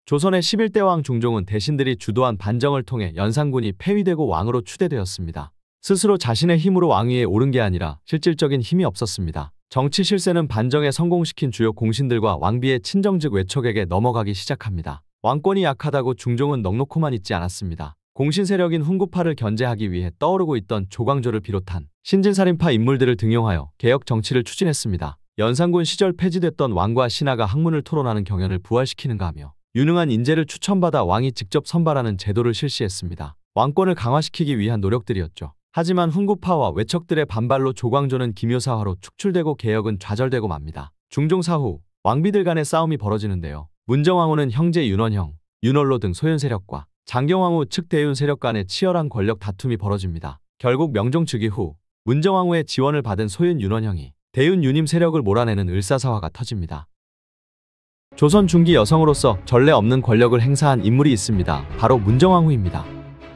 조선의 11대 왕 중종은 대신들이 주도한 반정을 통해 연산군이 폐위되고 왕으로 추대되었습니다. 스스로 자신의 힘으로 왕위에 오른 게 아니라 실질적인 힘이 없었습니다. 정치 실세는 반정에 성공시킨 주요 공신들과 왕비의 친정즉 외척에게 넘어가기 시작합니다. 왕권이 약하다고 중종은 넉놓고만 있지 않았습니다. 공신 세력인 훈구파를 견제하기 위해 떠오르고 있던 조광조를 비롯한 신진살인파 인물들을 등용하여 개혁 정치를 추진했습니다. 연산군 시절 폐지됐던 왕과 신하가 학문을 토론하는 경연을 부활시키는가 하며 유능한 인재를 추천받아 왕이 직접 선발하는 제도를 실시했습니다. 왕권을 강화시키기 위한 노력들이었죠. 하지만 훈구파와 외척들의 반발로 조광조는 기묘사화로 축출되고 개혁은 좌절되고 맙니다. 중종 사후 왕비들 간의 싸움이 벌어지는데요. 문정왕후는 형제 윤원형, 윤월로 등 소윤 세력과 장경왕후 측 대윤 세력 간의 치열한 권력 다툼이 벌어집니다. 결국 명종 즉위 후 문정왕후의 지원을 받은 소윤 윤원형이 대윤 유님 세력을 몰아내는 을사사화가 터집니다. 조선 중기 여성으로서 전례 없는 권력을 행사한 인물이 있습니다. 바로 문정왕후입니다.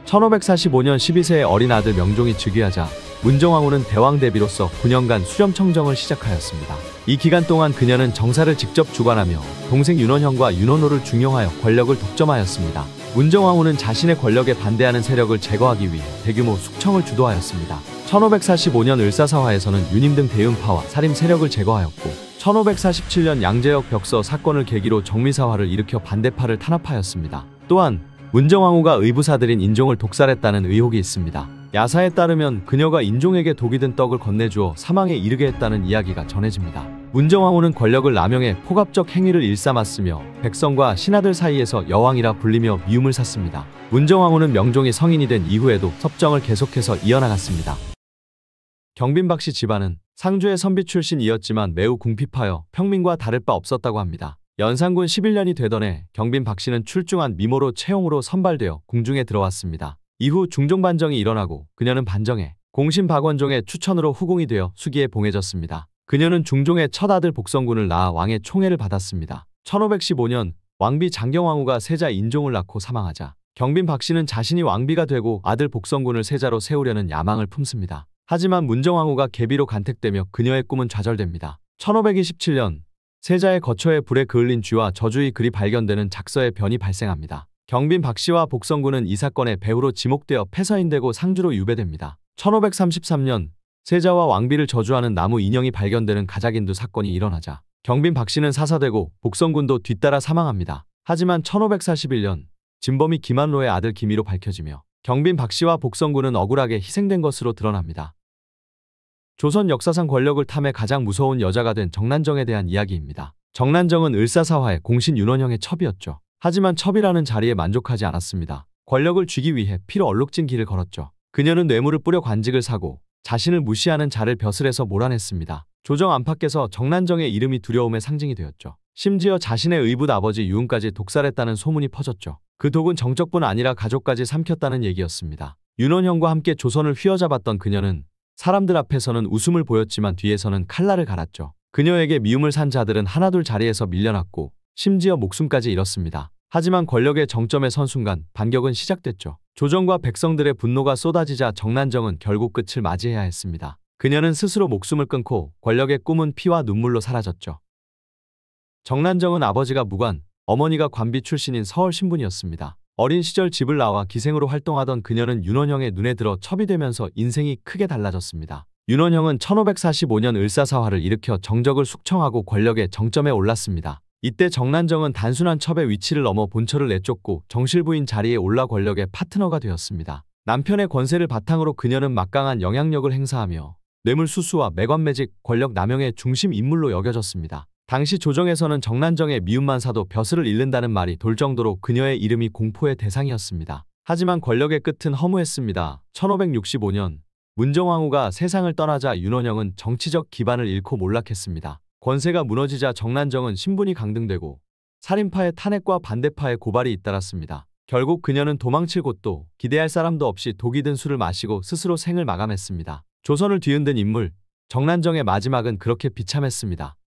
1545년 12세의 어린 아들 명종이 즉위하자 문정왕후는 대왕 대비로서 9년간 수렴청정을 시작하였습니다. 이 기간 동안 그녀는 정사를 직접 주관하며 동생 윤원형과 윤원호를 중용하여 권력을 독점하였습니다. 문정왕후는 자신의 권력에 반대하는 세력을 제거하기 위해 대규모 숙청을 주도하였습니다. 1545년 을사사화에서는 유님 등 대윤파와 살림 세력을 제거하였고 1547년 양재역 벽서 사건을 계기로 정미사화를 일으켜 반대파를 탄압하였습니다. 또한 문정왕후가 의부사들인 인종을 독살했다는 의혹이 있습니다. 야사에 따르면 그녀가 인종에게 독이 든 떡을 건네주어 사망에 이르게 했다는 이야기가 전해집니다. 문정왕후는 권력을 남용해 폭압적 행위를 일삼았으며 백성과 신하들 사이에서 여왕이라 불리며 미움을 샀습니다. 문정왕후는 명종이 성인이 된 이후에도 섭정을 계속해서 이어나갔습니다. 경빈 박씨 집안은 상주의 선비 출신이었지만 매우 궁핍하여 평민과 다를 바 없었다고 합니다. 연산군 11년이 되던 해 경빈 박씨는 출중한 미모로 채용으로 선발되어 궁중에 들어왔습니다. 이후 중종 반정이 일어나고 그녀는 반정에 공신 박원종의 추천으로 후궁이 되어 수기에 봉해졌습니다. 그녀는 중종의 첫 아들 복성군을 낳아 왕의 총애를 받았습니다. 1515년 왕비 장경왕후가 세자 인종을 낳고 사망하자 경빈 박씨는 자신이 왕비가 되고 아들 복성군을 세자로 세우려는 야망을 품습니다. 하지만 문정왕후가 계비로 간택되며 그녀의 꿈은 좌절됩니다. 1527년 세자의 거처에 불에 그을린 쥐와 저주의 글이 발견되는 작서의 변이 발생합니다. 경빈 박씨와 복성군은 이 사건의 배후로 지목되어 폐서인되고 상주로 유배됩니다. 1533년 세자와 왕비를 저주하는 나무 인형이 발견되는 가자긴두 사건이 일어나자 경빈 박씨는 사사되고 복성군도 뒤따라 사망합니다. 하지만 1541년 진범이 김한로의 아들 김희로 밝혀지며 경빈 박씨와 복성군은 억울하게 희생된 것으로 드러납니다. 조선 역사상 권력을 탐해 가장 무서운 여자가 된 정난정에 대한 이야기입니다. 정난정은 을사사화의 공신 윤원형의 첩이었죠. 하지만 첩이라는 자리에 만족하지 않았습니다. 권력을 쥐기 위해 피로 얼룩진 길을 걸었죠. 그녀는 뇌물을 뿌려 관직을 사고 자신을 무시하는 자를 벼슬에서 몰아냈습니다. 조정 안팎에서 정난정의 이름이 두려움의 상징이 되었죠. 심지어 자신의 의붓 아버지 유흥까지 독살했다는 소문이 퍼졌죠. 그 독은 정적뿐 아니라 가족까지 삼켰다는 얘기였습니다. 윤원형과 함께 조선을 휘어잡았던 그녀는 사람들 앞에서는 웃음을 보였지만 뒤에서는 칼날을 갈았죠. 그녀에게 미움을 산 자들은 하나둘 자리에서 밀려났고 심지어 목숨까지 잃었습니다. 하지만 권력의 정점에 선 순간 반격은 시작됐죠. 조정과 백성들의 분노가 쏟아지자 정난정은 결국 끝을 맞이해야 했습니다. 그녀는 스스로 목숨을 끊고 권력의 꿈은 피와 눈물로 사라졌죠. 정난정은 아버지가 무관, 어머니가 관비 출신인 서울 신분이었습니다. 어린 시절 집을 나와 기생으로 활동하던 그녀는 윤원형의 눈에 들어 첩이 되면서 인생이 크게 달라졌습니다. 윤원형은 1545년 을사사화를 일으켜 정적을 숙청하고 권력의 정점에 올랐습니다. 이때 정난정은 단순한 첩의 위치를 넘어 본처를 내쫓고 정실부인 자리에 올라 권력의 파트너가 되었습니다. 남편의 권세를 바탕으로 그녀는 막강한 영향력을 행사하며 뇌물수수와 매관매직, 권력 남용의 중심 인물로 여겨졌습니다. 당시 조정에서는 정난정의 미움만 사도 벼슬을 잃는다는 말이 돌 정도로 그녀의 이름이 공포의 대상이었습니다. 하지만 권력의 끝은 허무했습니다. 1565년 문정왕후가 세상을 떠나자 윤원형은 정치적 기반을 잃고 몰락했습니다. 권세가 무너지자 정난정은 신분이 강등되고 살인파의 탄핵과 반대파의 고발이 잇따랐습니다. 결국 그녀는 도망칠 곳도 기대할 사람도 없이 독이 든 술을 마시고 스스로 생을 마감했습니다. 조선을 뒤흔든 인물 정난정의 마지막은 그렇게 비참했습니다.